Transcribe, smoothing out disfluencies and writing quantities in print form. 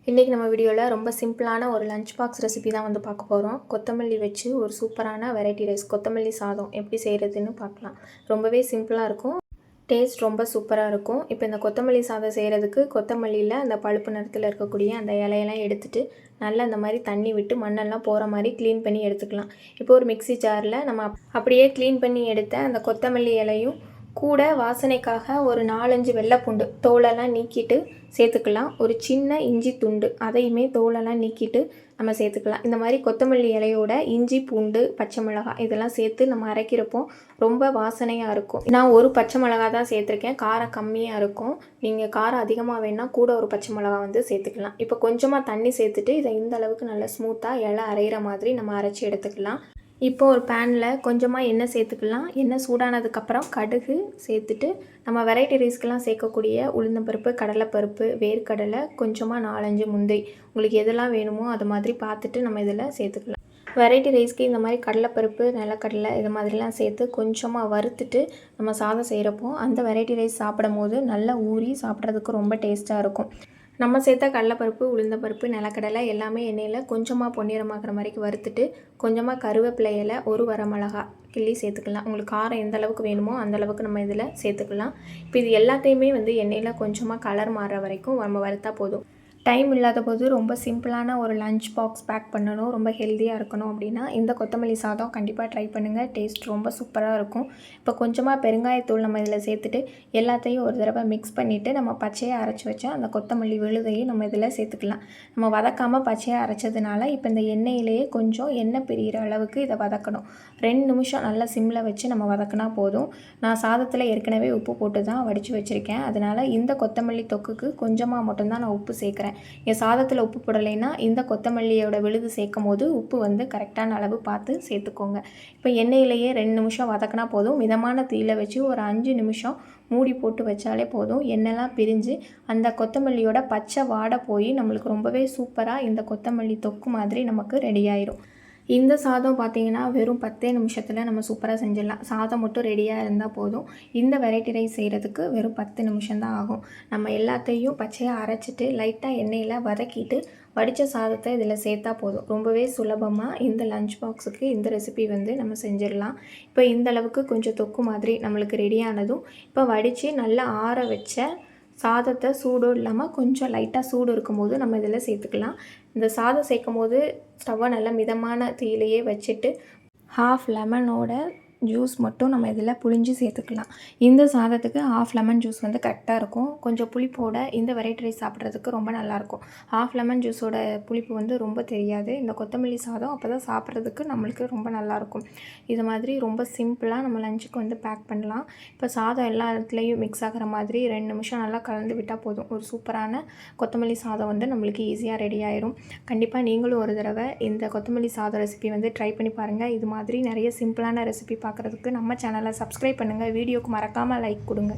இன்றைக்கி நம்ம வீடியோவில் ரொம்ப சிம்பிளான ஒரு லஞ்ச் பாக்ஸ் ரெசிபி தான் வந்து பார்க்க போகிறோம். கொத்தமல்லி வச்சு ஒரு சூப்பரான வெரைட்டி ரைஸ் கொத்தமல்லி சாதம் எப்படி செய்கிறதுன்னு பார்க்கலாம். ரொம்பவே சிம்பிளாக இருக்கும், டேஸ்ட் ரொம்ப சூப்பராக இருக்கும். இப்போ இந்த கொத்தமல்லி சாதம் செய்கிறதுக்கு கொத்தமல்லியில் அந்த பழுப்பு நிறத்தில் இருக்கக்கூடிய அந்த இலையெல்லாம் எடுத்துகிட்டு நல்லா இந்த மாதிரி தண்ணி விட்டு மண்ணெல்லாம் போகிற மாதிரி க்ளீன் பண்ணி எடுத்துக்கலாம். இப்போ ஒரு மிக்ஸி ஜாரில் நம்ம அப்படியே க்ளீன் பண்ணி எடுத்த அந்த கொத்தமல்லி இலையும் கூட வாசனைக்காக ஒரு 4-5 வெள்ளைப்பூண்டு தோலெல்லாம் நீக்கிட்டு சேர்த்துக்கலாம். ஒரு சின்ன இஞ்சி துண்டு அதையுமே தோலெல்லாம் நீக்கிட்டு நம்ம சேர்த்துக்கலாம். இந்த மாதிரி கொத்தமல்லி இலையோட இஞ்சி பூண்டு பச்சை மிளகாய் இதெல்லாம் சேர்த்து நம்ம அரைக்கிறப்போ ரொம்ப வாசனையாக இருக்கும். நான் ஒரு பச்சை மிளகாய் தான் சேர்த்துருக்கேன், காரம் கம்மியாக இருக்கும். நீங்கள் காரம் அதிகமாக வேணால் கூட ஒரு பச்சை மிளகாய் வந்து சேர்த்துக்கலாம். இப்போ கொஞ்சமாக தண்ணி சேர்த்துட்டு இதை இந்த அளவுக்கு நல்லா ஸ்மூத்தாக இலை அரைகிற மாதிரி நம்ம அரைச்சி எடுத்துக்கலாம். இப்போ ஒரு பேனில் கொஞ்சமாக எண்ணெய் சேர்த்துக்கலாம். எண்ணெய் சூடானதுக்கப்புறம் கடுகு சேர்த்துட்டு நம்ம வெரைட்டி ரைஸ்க்கெலாம் சேர்க்கக்கூடிய உளுந்தம்பருப்பு, கடலைப்பருப்பு, வேர்க்கடலை, கொஞ்சமாக 4-5 முந்திரி, உங்களுக்கு எதெல்லாம் வேணுமோ அது மாதிரி பார்த்துட்டு நம்ம இதில் சேர்த்துக்கலாம். வெரைட்டி ரைஸ்க்கு இந்த மாதிரி கடலைப்பருப்பு, நிலக்கடலை இது மாதிரிலாம் சேர்த்து கொஞ்சமாக வறுத்துட்டு நம்ம சாதம் செய்கிறப்போ அந்த வெரைட்டி ரைஸ் சாப்பிடும் போது நல்லா ஊறி சாப்பிட்றதுக்கு ரொம்ப டேஸ்ட்டாக இருக்கும். நம்ம சேர்த்த கடலைப்பருப்பு, உளுந்தம்பருப்பு, நிலக்கடலை எல்லாமே எண்ணெயில் கொஞ்சமாக பொன்னிறமாகிற மாதிரிக்கு வறுத்துட்டு கொஞ்சமாக கருவேப்பிலை இலை, ஒரு வரமிளகா கிள்ளி சேர்த்துக்கலாம். உங்களுக்கு காரம் எந்த அளவுக்கு வேணுமோ அந்தளவுக்கு நம்ம இதில் சேர்த்துக்கலாம். இப்போ இது எல்லாத்தையுமே வந்து எண்ணெயில் கொஞ்சமாக கலர் மாறுற வரைக்கும் நம்ம வறுத்தா போதும். டைம் இல்லாத போது ரொம்ப சிம்பிளான ஒரு லஞ்ச் பாக்ஸ் பேக் பண்ணணும், ரொம்ப ஹெல்த்தியாக இருக்கணும் அப்படின்னா இந்த கொத்தமல்லி சாதம் கண்டிப்பாக ட்ரை பண்ணுங்கள். டேஸ்ட் ரொம்ப சூப்பராக இருக்கும். இப்போ கொஞ்சமாக பெருங்காயத்தூள் நம்ம இதில் சேர்த்துட்டு எல்லாத்தையும் ஒரு தடவை மிக்ஸ் பண்ணிவிட்டு நம்ம பச்சையாக அரைச்சி வச்சா அந்த கொத்தமல்லி விழுதையும் நம்ம இதில் சேர்த்துக்கலாம். நம்ம வதக்காமல் பச்சையாக அரைச்சதுனால இப்போ இந்த எண்ணெயிலேயே கொஞ்சம் எண்ணெய் பிரிகிற அளவுக்கு இதை வதக்கணும். 2 நிமிஷம் நல்லா சிம்மில் வச்சு நம்ம வதக்கினா போதும். நான் சாதத்தில் ஏற்கனவே உப்பு போட்டு தான் வடித்து வச்சுருக்கேன், அதனால் இந்த கொத்தமல்லி தொக்குக்கு கொஞ்சமாக மட்டும்தான் நான் உப்பு சேர்க்குறேன். என் சாதத்தில் உப்பு போடலைன்னா இந்த கொத்தமல்லியோட விழுது சேர்க்கும் போது உப்பு வந்து கரெக்டான அளவு பார்த்து சேர்த்துக்கோங்க. இப்போ எண்ணெயிலேயே 2 நிமிஷம் வதக்கினா போதும். மிதமான தீயில வச்சு ஒரு 5 நிமிஷம் மூடி போட்டு வச்சாலே போதும். எண்ணெய்லாம் பிரிஞ்சு அந்த கொத்தமல்லியோட பச்சை வாடை போய் நம்மளுக்கு ரொம்பவே சூப்பராக இந்த கொத்தமல்லி தொக்கு மாதிரி நமக்கு ரெடி ஆயிரும். இந்த சாதம் பார்த்திங்கன்னா வெறும் 10 நிமிஷத்தில் நம்ம சூப்பராக செஞ்சிடலாம். சாதம் மட்டும் ரெடியாக இருந்தால் போதும். இந்த வெரைட்டி ரைஸ் செய்கிறதுக்கு வெறும் 10 நிமிஷம் தான் ஆகும். நம்ம எல்லாத்தையும் பச்சையாக அரைச்சிட்டு லைட்டாக எண்ணெயில் வதக்கிட்டு வடித்த சாதத்தை இதில் சேர்த்தா போதும். ரொம்பவே சுலபமாக இந்த லஞ்ச் பாக்ஸுக்கு இந்த ரெசிபி வந்து நம்ம செஞ்சிடலாம். இப்போ இந்த அளவுக்கு கொஞ்சம் தொக்கு மாதிரி நம்மளுக்கு ரெடியானதும் இப்போ வடித்து நல்லா ஆற வச்ச சாதத்தை சூடும் இல்லாமல் கொஞ்சம் லைட்டாக சூடு இருக்கும்போது நம்ம இதில் சேர்த்துக்கலாம். இந்த சாதம் சேர்க்கும் போது ஸ்டவ்வை நல்லா மிதமான தீயிலையே வச்சுட்டு 1/2 லெமனோட ஜூஸ் மட்டும் நம்ம இதில் புழிஞ்சு சேர்த்துக்கலாம். இந்த சாதத்துக்கு 1/2 லெமன் ஜூஸ் வந்து கரெக்டாக இருக்கும். கொஞ்சம் புளிப்போட இந்த வெரைட்டி ரைஸ் சாப்பிட்றதுக்கு ரொம்ப நல்லாயிருக்கும். 1/2 லெமன் ஜூஸோட புளிப்பு வந்து ரொம்ப தெரியாது. இந்த கொத்தமல்லி சாதம் அப்போ தான் சாப்பிட்றதுக்கு நம்மளுக்கு ரொம்ப நல்லாயிருக்கும். இது மாதிரி ரொம்ப சிம்பிளாக நம்ம லஞ்சுக்கு வந்து பேக் பண்ணலாம். இப்போ சாதம் எல்லா இடத்துலையும் மிக்ஸ் ஆகிற மாதிரி 2 நிமிஷம் நல்லா கலந்து விட்டால் போதும். ஒரு சூப்பரான கொத்தமல்லி சாதம் வந்து நம்மளுக்கு ஈஸியாக ரெடி ஆயிரும். கண்டிப்பாக நீங்களும் ஒரு தடவை இந்த கொத்தமல்லி சாதம் ரெசிபி வந்து ட்ரை பண்ணி பாருங்கள். இது மாதிரி நிறைய சிம்பிளான ரெசிபி பார்க்குறதுக்கு நம்ம சேனலை சப்ஸ்கிரைப் பண்ணுங்கள். வீடியோக்கு மறக்காமல் லைக் கொடுங்க.